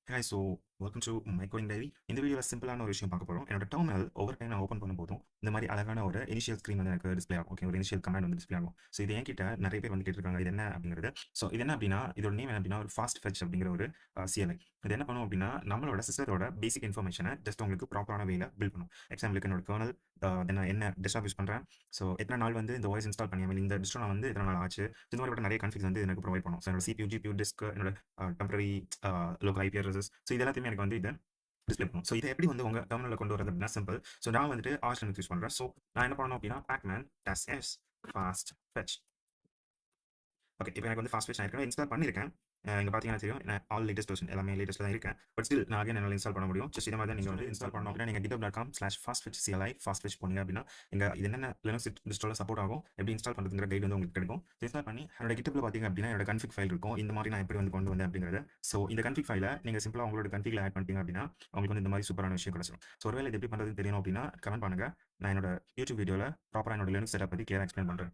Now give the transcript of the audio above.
Hi, so welcome to my coding diary. இந்த வீடியோவில் சிம்பிளான ஒரு விஷயம் பார்க்க போகிறோம். என்னோட டெர்மினல் ஒவ்வொரு டைம் நான் ஓப்பன் பண்ணும்போதும் இந்த மாதிரி அழகான ஒரு இனிஷியல் ஸ்க்ரீன் வந்து எனக்கு டிஸ்ப்ளே ஆகும். ஓகே, ஒரு இனிஷியல் கமாண்ட் வந்து டிஸ்ப்ளே ஆகும். ஸோ இது என்கிட்ட நிறைய பேர் வந்து கேட்டிருக்காங்க, இது என்ன அப்படிங்கிறது. ஸோ இது என்ன அப்படின்னா, இதோட நேம் என்ன அப்படின்னா ஒரு ஃபாஸ்ட் ஃபெட்ச் அப்படிங்கிற ஒரு CLI. இது என்ன பண்ணும் அப்படின்னா, நம்மளோட சிஸ்டத்தோட பேசிக் இன்ஃபர்மேஷனை ஜஸ்ட் உங்களுக்கு ப்ராப்பரான வேல பில்ட் பண்ணும். எக்ஸாம்பிளுக்கு என்னோட கர்னல் நான் என்ன டெஸ்க்டாப் யூஸ் பண்ணுறேன், ஸோ எத்தனை நாள் வந்து இந்த வாய்ஸ் இன்ஸ்டால் பண்ணி இந்த டிஸ்டோ நான் வந்து எத்தனை நாள் ஆச்சு, இந்த மாதிரி நிறைய கன்ஃபிக்ஸ் வந்து எனக்கு ப்ரொவைட் பண்ணும். ஸோ என்னோட CPU, GPU, டிஸ்க், என்னோட temporary local IP addresses, so இது எல்லாத்தையுமே எனக்கு வந்து இது டிஸ்ப்ளே பண்ணும். ஸோ இதை எப்படி வந்து உங்க டெர்மினல்ல கொண்டு வரது அப்படின்னா சிம்பிள். ஸோ நான் வந்துட்டு ஆர்ச் லினக்ஸ் யூஸ் பண்றேன். ஸோ நான் என்ன பண்ணணும் அப்படின்னா pacman -s fast fetch. Okay, இப்போ எனக்கு வந்து ஃபாஸ்ட் ஃபெட்ச் நான் ஏற்கனவே இன்ஸ்டால் பண்ணியிருக்கேன். இங்க பார்த்தீங்கன்னா தெரியும், நான் ஆல் லேட்டஸ்ட் வெர்ஷன் எல்லாமே லேட்டஸ்ட்ல தான் இருக்கேன். பட் ஸ்டில் நான் அகைன் என்னால இன்ஸ்டால் பண்ண முடியும். ஜஸ்ட் இதே மாதிரி தான் நீங்க வந்து இன்ஸ்டால் பண்ணணும் அப்படின்னா நீங்க github.com/fastfetch CLI ஃபாஸ்ட் ஃபெட்ச் போனீங்க அப்படின்னா இங்க இது என்னென்ன லினக்ஸ் டிஸ்ட்ரோல சப்போர்ட் ஆகும், எப்படி இன்ஸ்டால் பண்றதுங்கிற கைடு வந்து உங்களுக்கு கிடைக்கும். இன்ஸ்டால் பண்ணி என்னோட GitHubல பார்த்தீங்க அப்படின்னா என்னோட கன்ஃபிக் ஃபைல் இருக்கும். இந்த மாதிரி நான் எப்படி வந்து கொண்டு வந்தேன் அப்படிங்கிறது. ஸோ இந்த கன்ஃபிக் ஃபைலை நீங்க சிம்பிளா உங்களோட கன்ஃபிக்ல ஆட் பண்ணிட்டீங்க அப்படின்னா உங்களுக்கு வந்து இந்த மாதிரி சூப்பரான விஷயம் கிடைச்சிடும். ஸோ ஒருவேளை இது எப்படி பண்றதுன்னு தெரியணும் அப்படின்னா கமெண்ட் பண்ணுங்க. நான் என்னோட யூடியூப் வீடியோல ப்ராப்பரா என்னோட லினக்ஸ் செட்டப் பத்தி கிளியரா எக்ஸ்பிளைன் பண்றேன்.